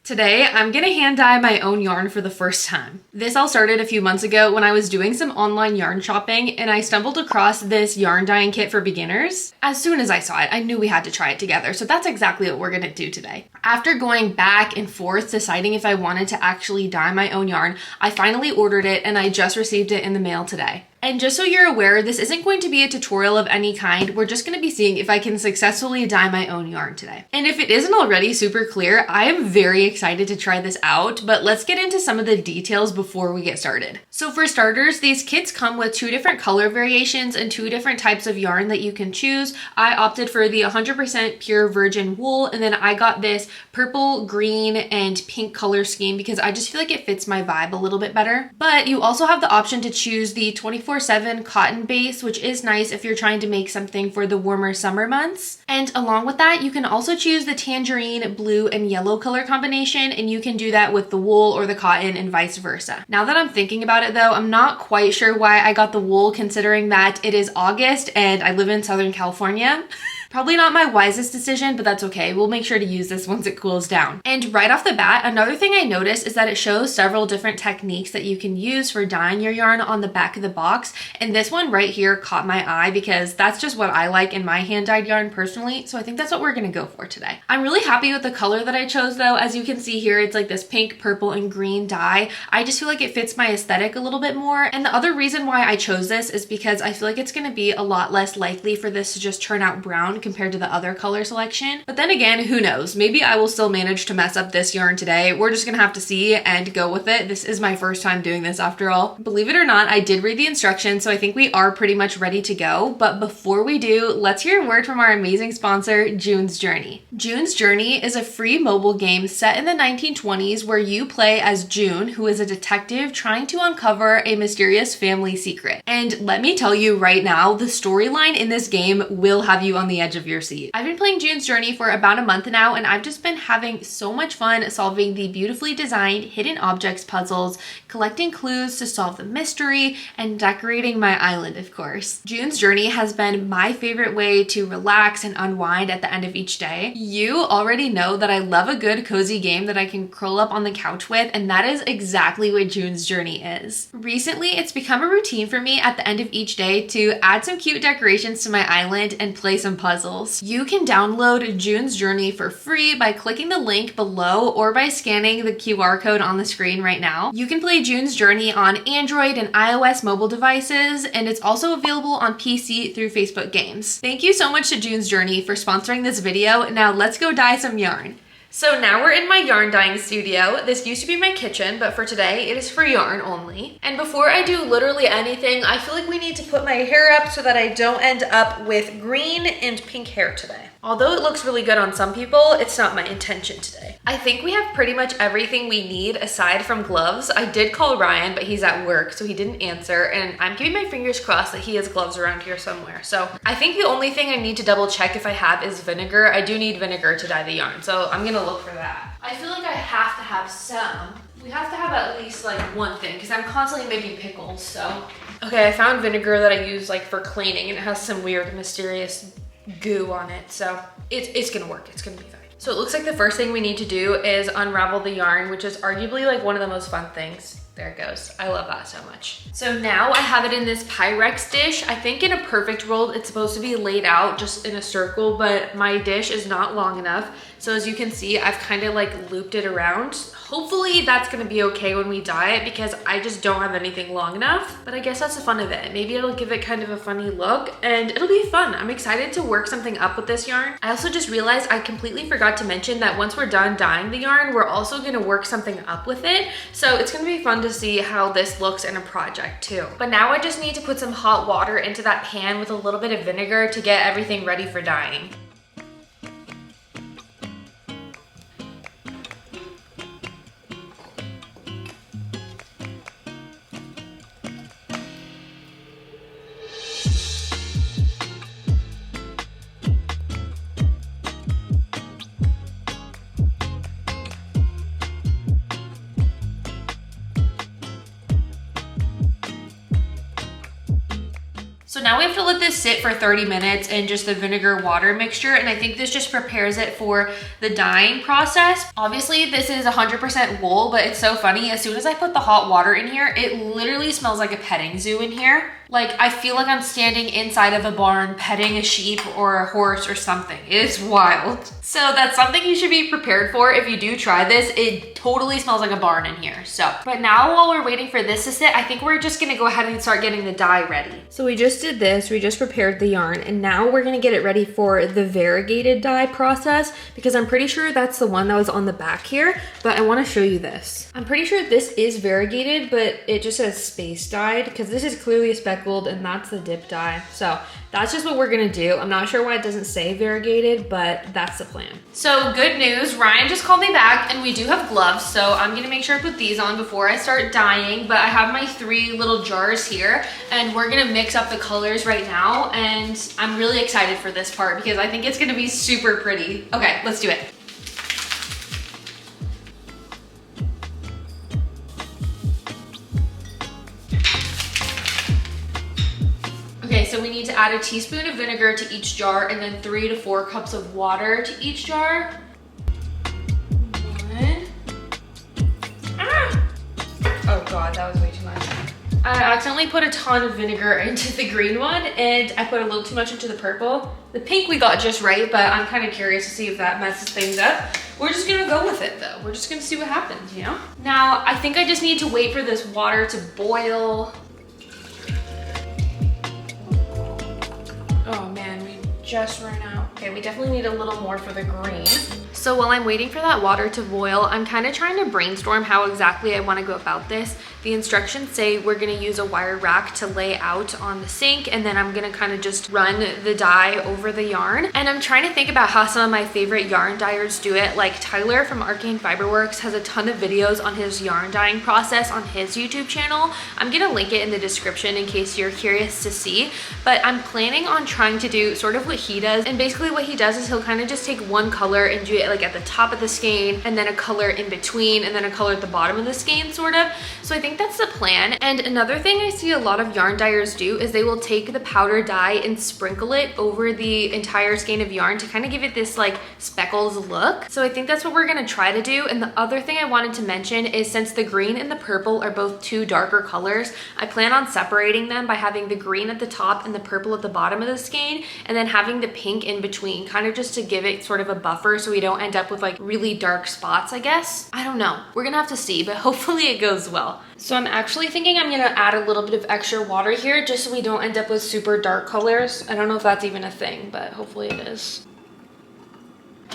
Today, I'm gonna hand dye my own yarn for the first time. This all started a few months ago when I was doing some online yarn shopping and I stumbled across this yarn dyeing kit for beginners. As soon as I saw it, I knew we had to try it together, so that's exactly what we're gonna do today. After going back and forth deciding if I wanted to actually dye my own yarn, I finally ordered it and I just received it in the mail today. And just so you're aware, this isn't going to be a tutorial of any kind. We're just going to be seeing if I can successfully dye my own yarn today. And if it isn't already super clear, I am very excited to try this out, but let's get into some of the details before we get started. So for starters, these kits come with 2 different color variations and 2 different types of yarn that you can choose. I opted for the 100% pure virgin wool, and then I got this purple, green, and pink color scheme because I just feel like it fits my vibe a little bit better. But you also have the option to choose the 24/7 cotton base, which is nice if you're trying to make something for the warmer summer months. And along with that, you can also choose the tangerine, blue, and yellow color combination, and you can do that with the wool or the cotton and vice versa. Now that I'm thinking about it though, I'm not quite sure why I got the wool considering that it is August and I live in Southern California. Probably not my wisest decision, but that's okay. We'll make sure to use this once it cools down. And right off the bat, another thing I noticed is that it shows several different techniques that you can use for dyeing your yarn on the back of the box. And this one right here caught my eye because that's just what I like in my hand-dyed yarn personally. So I think that's what we're gonna go for today. I'm really happy with the color that I chose though. As you can see here, it's like this pink, purple, and green dye. I just feel like it fits my aesthetic a little bit more. And the other reason why I chose this is because I feel like it's gonna be a lot less likely for this to just turn out brown compared to the other color selection. But then again, who knows? Maybe I will still manage to mess up this yarn today. We're just gonna have to see and go with it. This is my first time doing this after all. Believe it or not, I did read the instructions, so I think we are pretty much ready to go. But before we do, let's hear a word from our amazing sponsor, June's Journey. June's Journey is a free mobile game set in the 1920s where you play as June, who is a detective trying to uncover a mysterious family secret. And let me tell you right now, the storyline in this game will have you on the edge of your seat. I've been playing June's Journey for about a month now, and I've just been having so much fun solving the beautifully designed hidden objects puzzles, collecting clues to solve the mystery, and decorating my island, of course. June's Journey has been my favorite way to relax and unwind at the end of each day. You already know that I love a good cozy game that I can curl up on the couch with, and that is exactly what June's Journey is. Recently, it's become a routine for me at the end of each day to add some cute decorations to my island and play some puzzles. You can download June's Journey for free by clicking the link below or by scanning the QR code on the screen right now. You can play June's Journey on Android and iOS mobile devices, and it's also available on PC through Facebook Games. Thank you so much to June's Journey for sponsoring this video. Now let's go dye some yarn. So now we're in my yarn dyeing studio. This used to be my kitchen, but for today it is for yarn only. And before I do literally anything, I feel like we need to put my hair up so that I don't end up with green and pink hair today. Although it looks really good on some people, it's not my intention today. I think we have pretty much everything we need aside from gloves. I did call Ryan, but he's at work, so he didn't answer, and I'm keeping my fingers crossed that he has gloves around here somewhere. So I think the only thing I need to double check if I have is vinegar. I do need vinegar to dye the yarn, so I'm gonna look for that. I feel like I have to have some. We have to have at least like one thing because I'm constantly making pickles, so. Okay, I found vinegar that I use like for cleaning, and it has some weird mysterious goo on it, so it's gonna work. It's gonna be fine. So it looks like the first thing we need to do is unravel the yarn, which is arguably like one of the most fun things. There it goes. I love that so much. So now I have it in this Pyrex dish. I think in a perfect world, it's supposed to be laid out just in a circle, but my dish is not long enough. So as you can see, I've kind of like looped it around. Hopefully that's gonna be okay when we dye it because I just don't have anything long enough, but I guess that's the fun of it. Maybe it'll give it kind of a funny look and it'll be fun. I'm excited to work something up with this yarn. I also just realized I completely forgot to mention that once we're done dyeing the yarn, we're also gonna work something up with it. So it's gonna be fun to see how this looks in a project too. But now I just need to put some hot water into that pan with a little bit of vinegar to get everything ready for dyeing. So now we have to let this sit for 30 minutes in just the vinegar water mixture, and I think this just prepares it for the dyeing process. Obviously this is 100% wool, but it's so funny, as soon as I put the hot water in here, it literally smells like a petting zoo in here. Like, I feel like I'm standing inside of a barn petting a sheep or a horse or something. It is wild. So that's something you should be prepared for if you do try this. It totally smells like a barn in here. So, but now while we're waiting for this to sit, I think we're just gonna go ahead and start getting the dye ready. So we just did this, we just prepared the yarn, and now we're gonna get it ready for the variegated dye process, because I'm pretty sure that's the one that was on the back here, but I wanna show you this. I'm pretty sure this is variegated, but it just says space dyed, because this is clearly a speckled and that's the dip dye. So that's just what we're gonna do. I'm not sure why it doesn't say variegated, but that's the plan. So good news, Ryan just called me back and we do have gloves. So I'm gonna make sure I put these on before I start dyeing, but I have my 3 little jars here and we're gonna mix up the colors right now. And I'm really excited for this part because I think it's gonna be super pretty. Okay, let's do it. Okay, so we need to add a teaspoon of vinegar to each jar and then 3 to 4 cups of water to each jar. 1. Ah! Oh God, that was way too much. I accidentally put a ton of vinegar into the green one and I put a little too much into the purple. The pink we got just right, but I'm kind of curious to see if that messes things up. We're just gonna go with it though. We're just gonna see what happens, you know? Now, I think I just need to wait for this water to boil. Oh man, we just ran out. Okay, we definitely need a little more for the green. So while I'm waiting for that water to boil, I'm kind of trying to brainstorm how exactly I want to go about this. The instructions say we're going to use a wire rack to lay out on the sink, and then I'm going to kind of just run the dye over the yarn. And I'm trying to think about how some of my favorite yarn dyers do it. Like Tyler from Arcane Fibre has a ton of videos on his yarn dyeing process on his YouTube channel. I'm going to link it in the description in case you're curious to see. But I'm planning on trying to do sort of what he does. And basically what he does is he'll kind of just take one color and do it like at the top of the skein, and then a color in between, and then a color at the bottom of the skein, sort of. So I think that's the plan. And another thing I see a lot of yarn dyers do is they will take the powder dye and sprinkle it over the entire skein of yarn to kind of give it this like speckles look. So I think that's what we're gonna try to do. And the other thing I wanted to mention is, since the green and the purple are both 2 darker colors, I plan on separating them by having the green at the top and the purple at the bottom of the skein, and then having the pink in between, kind of just to give it sort of a buffer so we don't end up with like really dark spots, I guess. I don't know. We're gonna have to see, but hopefully it goes well. So I'm actually thinking I'm gonna add a little bit of extra water here just so we don't end up with super dark colors. I don't know if that's even a thing, but hopefully it is.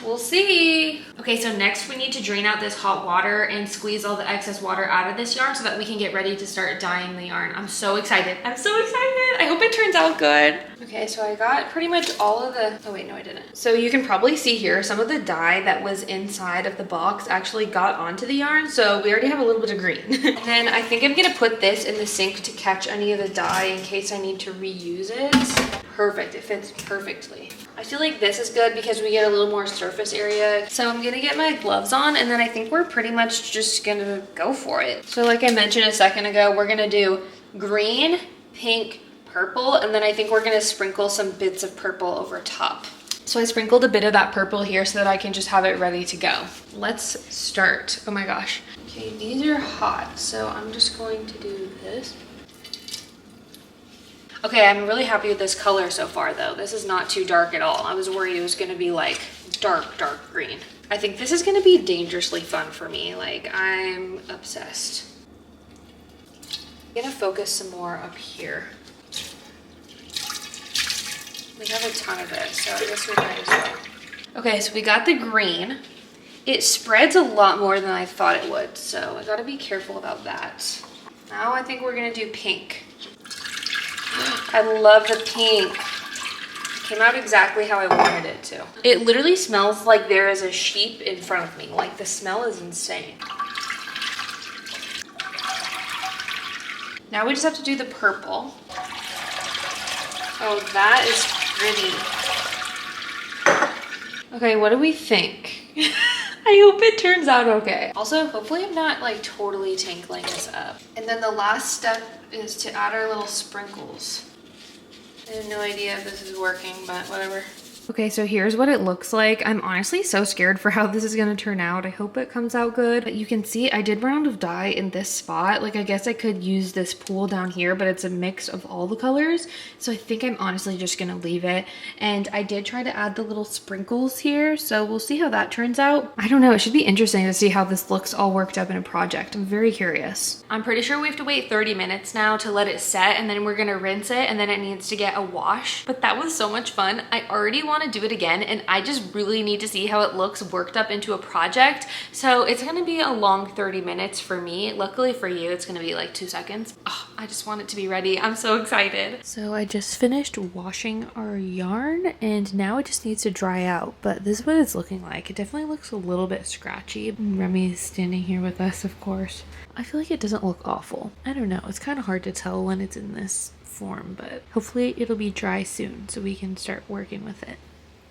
We'll see. Okay, so next we need to drain out this hot water and squeeze all the excess water out of this yarn so that we can get ready to start dyeing the yarn. I'm so excited. I'm so excited. I hope it turns out good. Okay, so I got pretty much all of the, oh wait, no I didn't. So you can probably see here, some of the dye that was inside of the box actually got onto the yarn. So we already have a little bit of green. And then I think I'm gonna put this in the sink to catch any of the dye in case I need to reuse it. Perfect, it fits perfectly. I feel like this is good because we get a little more surface area. So I'm gonna get my gloves on, and then I think we're pretty much just gonna go for it. So like I mentioned a second ago, we're gonna do green, pink, purple, and then I think we're gonna sprinkle some bits of purple over top. So I sprinkled a bit of that purple here so that I can just have it ready to go. Let's start. Oh my gosh. Okay, these are hot, so I'm just going to do this. Okay, I'm really happy with this color so far though. This is not too dark at all. I was worried it was gonna be like dark green. I think this is gonna be dangerously fun for me. Like, I'm obsessed. I'm gonna focus some more up here. We have a ton of it, so I guess we might as well. Okay, so we got the green. It spreads a lot more than I thought it would, so I gotta be careful about that. Now I think we're gonna do pink. I love the pink. It came out exactly how I wanted it to. It literally smells like there is a sheep in front of me. Like, the smell is insane. Now we just have to do the purple. Oh, that is pretty. Okay, what do we think? I hope it turns out okay. Also, hopefully I'm not like totally tangling this up. And then the last step is to add our little sprinkles. I have no idea if this is working, but whatever. Okay, so here's what it looks like. I'm honestly so scared for how this is gonna turn out. I hope it comes out good. But you can see I did run out of dye in this spot. Like, I guess I could use this pool down here, but it's a mix of all the colors. So I think I'm honestly just gonna leave it. And I did try to add the little sprinkles here, so we'll see how that turns out. I don't know, it should be interesting to see how this looks all worked up in a project. I'm very curious. I'm pretty sure we have to wait 30 minutes now to let it set, and then we're gonna rinse it, and then it needs to get a wash. But that was so much fun. I already want to do it again, and I just really need to see how it looks worked up into a project. So it's gonna be a long 30 minutes for me. Luckily for you, it's gonna be like 2 seconds. Oh, I just want it to be ready. I'm so excited. So I just finished washing our yarn, and now it just needs to dry out, but this is what it's looking like. It definitely looks a little bit scratchy. Remy is standing here with us, of course. I feel like it doesn't look awful. I don't know, it's kind of hard to tell when it's in this form, but hopefully it'll be dry soon so we can start working with it.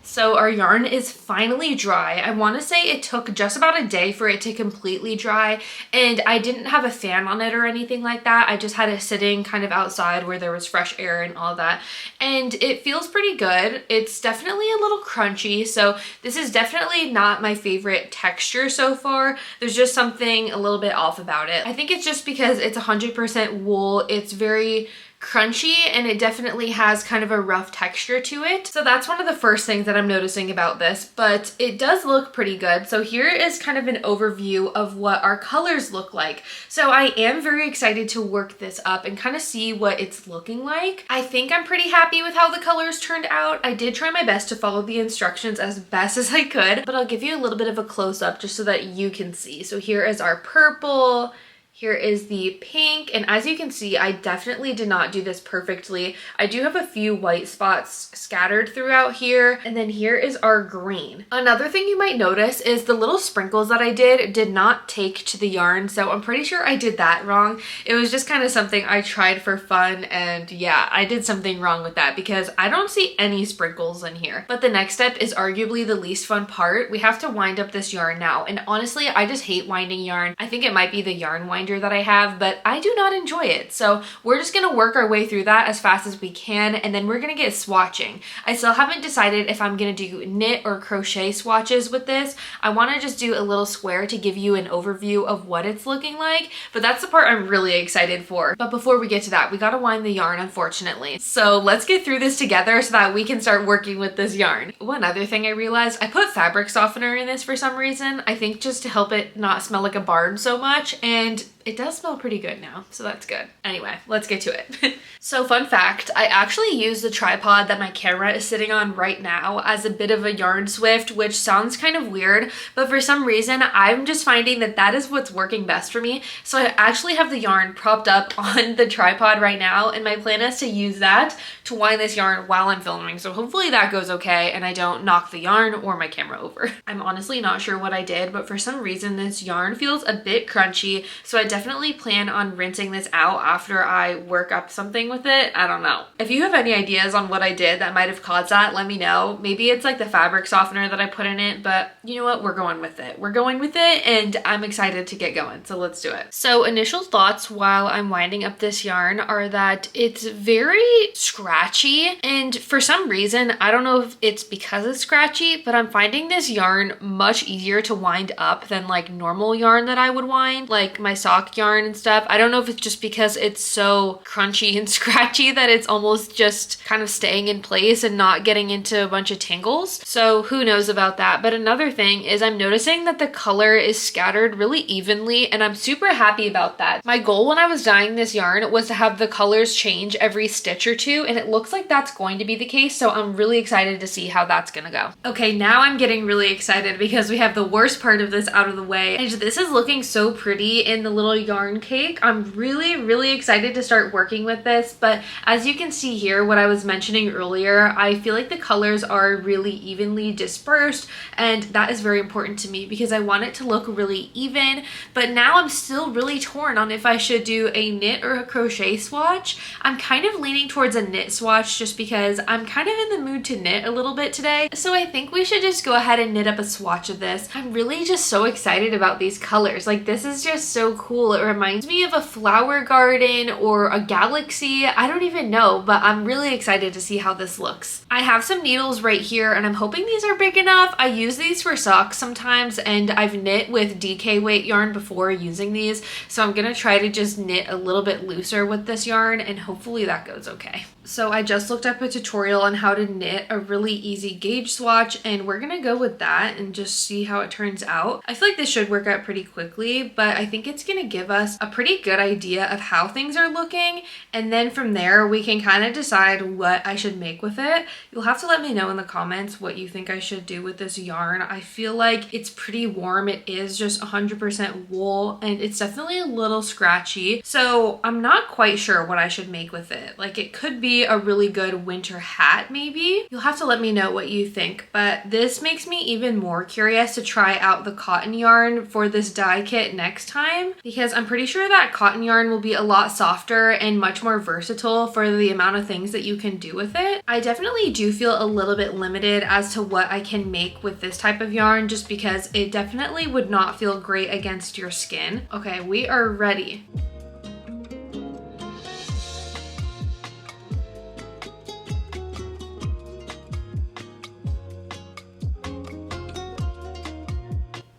So our yarn is finally dry. I want to say it took just about a day for it to completely dry, and I didn't have a fan on it or anything like that. I just had it sitting kind of outside where there was fresh air and all that, and it feels pretty good. It's definitely a little crunchy, so this is definitely not my favorite texture so far. There's just something a little bit off about it. I think it's just because it's 100% wool. It's very crunchy, and it definitely has kind of a rough texture to it. So that's one of the first things that I'm noticing about this, but it does look pretty good. So here is kind of an overview of what our colors look like. So I am very excited to work this up and kind of see what it's looking like. I think I'm pretty happy with how the colors turned out. I did try my best to follow the instructions as best as I could, but I'll give you a little bit of a close-up just so that you can see. So here is our purple. Here is the pink, and as you can see, I definitely did not do this perfectly. I do have a few white spots scattered throughout here, and then here is our green. Another thing you might notice is the little sprinkles that I did not take to the yarn, so I'm pretty sure I did that wrong. It was just kind of something I tried for fun, and yeah, I did something wrong with that because I don't see any sprinkles in here. But the next step is arguably the least fun part. We have to wind up this yarn now, and honestly, I just hate winding yarn. I think it might be the yarn winder that I have, but I do not enjoy it. So we're just gonna work our way through that as fast as we can, and then we're gonna get swatching. I still haven't decided if I'm gonna do knit or crochet swatches with this. I wanna just do a little square to give you an overview of what it's looking like, but that's the part I'm really excited for. But before we get to that, we gotta wind the yarn, unfortunately. So let's get through this together so that we can start working with this yarn. One other thing I realized, I put fabric softener in this for some reason. I think just to help it not smell like a barn so much, and it does smell pretty good now, so that's good. Anyway, let's get to it. So fun fact, I actually use the tripod that my camera is sitting on right now as a bit of a yarn swift, which sounds kind of weird, but for some reason, I'm just finding that that is what's working best for me. So I actually have the yarn propped up on the tripod right now, and my plan is to use that to wind this yarn while I'm filming. So hopefully that goes okay and I don't knock the yarn or my camera over. I'm honestly not sure what I did, but for some reason this yarn feels a bit crunchy, so I definitely plan on rinsing this out after I work up something with it. I don't know. If you have any ideas on what I did that might have caused that, let me know. Maybe it's like the fabric softener that I put in it, but you know what? We're going with it. We're going with it, and I'm excited to get going, so let's do it. So initial thoughts while I'm winding up this yarn are that it's very scratchy, and for some reason, I don't know if it's because it's scratchy, but I'm finding this yarn much easier to wind up than like normal yarn that I would wind, like my sock yarn and stuff. I don't know if it's just because it's so crunchy and scratchy that it's almost just kind of staying in place and not getting into a bunch of tangles. So who knows about that. But another thing is I'm noticing that the color is scattered really evenly, and I'm super happy about that. My goal when I was dyeing this yarn was to have the colors change every stitch or two, and it looks like that's going to be the case. So I'm really excited to see how that's gonna go. Okay, now I'm getting really excited because we have the worst part of this out of the way, and this is looking so pretty in the little yarn cake. I'm really excited to start working with this, but as you can see here, what I was mentioning earlier, I feel like the colors are really evenly dispersed, and that is very important to me because I want it to look really even. But now I'm still really torn on if I should do a knit or a crochet swatch. I'm kind of leaning towards a knit swatch just because I'm kind of in the mood to knit a little bit today, so I think we should just go ahead and knit up a swatch of this. I'm really just so excited about these colors. Like, this is just so cool. cool. It reminds me of a flower garden or a galaxy. I don't even know, but I'm really excited to see how this looks. I have some needles right here and I'm hoping these are big enough. I use these for socks sometimes and I've knit with DK weight yarn before using these. So I'm gonna try to just knit a little bit looser with this yarn and hopefully that goes okay. So I just looked up a tutorial on how to knit a really easy gauge swatch and we're gonna go with that and just see how it turns out. I feel like this should work out pretty quickly, but I think it's gonna give us a pretty good idea of how things are looking, and then from there we can kind of decide what I should make with it. You'll have to let me know in the comments what you think I should do with this yarn. I feel like it's pretty warm. It is just 100% wool and it's definitely a little scratchy, so I'm not quite sure what I should make with it. Like, it could be a really good winter hat maybe. You'll have to let me know what you think, but this makes me even more curious to try out the cotton yarn for this dye kit next time, because I'm pretty sure that cotton yarn will be a lot softer and much more versatile for the amount of things that you can do with it. I definitely do feel a little bit limited as to what I can make with this type of yarn, just because it definitely would not feel great against your skin. Okay, we are ready.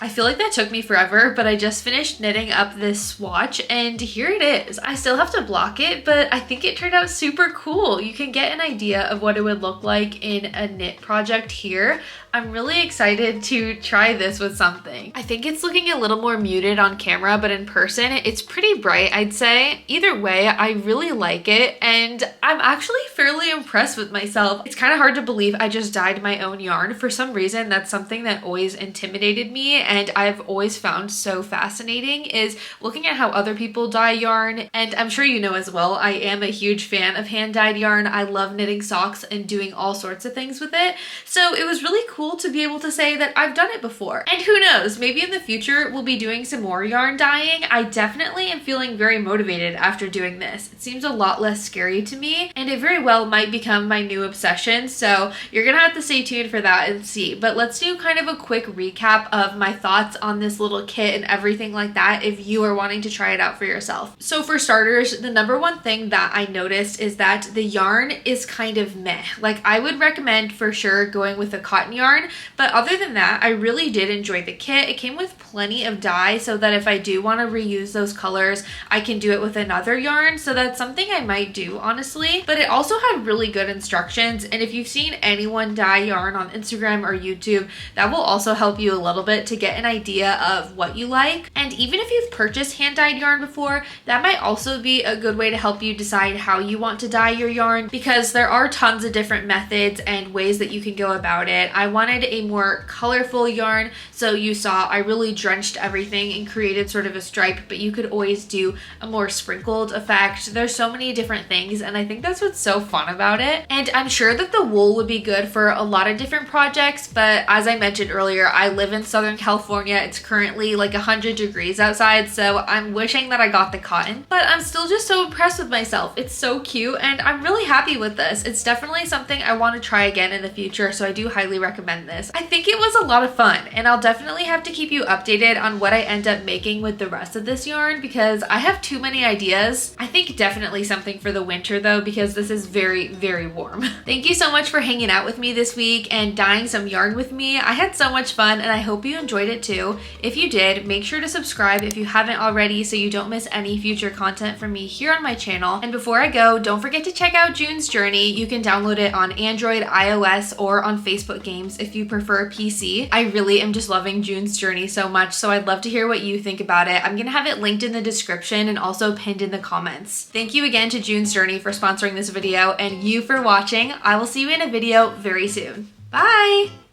I feel like that took me forever, but I just finished knitting up this swatch and here it is. I still have to block it, but I think it turned out super cool. You can get an idea of what it would look like in a knit project here. I'm really excited to try this with something. I think it's looking a little more muted on camera, but in person, it's pretty bright, I'd say. Either way, I really like it, and I'm actually fairly impressed with myself. It's kind of hard to believe I just dyed my own yarn. For some reason, that's something that always intimidated me, and I've always found so fascinating, is looking at how other people dye yarn. And I'm sure you know as well, I am a huge fan of hand-dyed yarn. I love knitting socks and doing all sorts of things with it. So it was really cool to be able to say that I've done it before. And who knows, maybe in the future we'll be doing some more yarn dyeing. I definitely am feeling very motivated after doing this. It seems a lot less scary to me, and it very well might become my new obsession. So you're gonna have to stay tuned for that and see. But let's do kind of a quick recap of my thoughts on this little kit and everything like that if you are wanting to try it out for yourself. So for starters, the number one thing that I noticed is that the yarn is kind of meh. Like, I would recommend for sure going with a cotton yarn, but other than that, I really did enjoy the kit. It came with plenty of dye so that if I do want to reuse those colors, I can do it with another yarn. So that's something I might do, honestly. But it also had really good instructions, and if you've seen anyone dye yarn on Instagram or YouTube, that will also help you a little bit to get an idea of what you like. And even if you've purchased hand-dyed yarn before, that might also be a good way to help you decide how you want to dye your yarn, because there are tons of different methods and ways that you can go about it. I wanted a more colorful yarn, so you saw I really drenched everything and created sort of a stripe, but you could always do a more sprinkled effect. There's so many different things, and I think that's what's so fun about it. And I'm sure that the wool would be good for a lot of different projects, but as I mentioned earlier, I live in Southern California. It's currently like 100 degrees outside, so I'm wishing that I got the cotton, but I'm still just so impressed with myself. It's so cute, and I'm really happy with this. It's definitely something I want to try again in the future, so I do highly recommend this. I think it was a lot of fun, and I'll definitely have to keep you updated on what I end up making with the rest of this yarn, because I have too many ideas. I think definitely something for the winter though, because this is very, very warm. Thank you so much for hanging out with me this week and dyeing some yarn with me. I had so much fun, and I hope you enjoyed it too. If you did, make sure to subscribe if you haven't already so you don't miss any future content from me here on my channel. And before I go, don't forget to check out June's Journey. You can download it on Android, iOS, or on Facebook games if you prefer PC. I really am just loving June's Journey so much, so I'd love to hear what you think about it. I'm gonna have it linked in the description and also pinned in the comments. Thank you again to June's Journey for sponsoring this video, and you for watching. I will see you in a video very soon. Bye!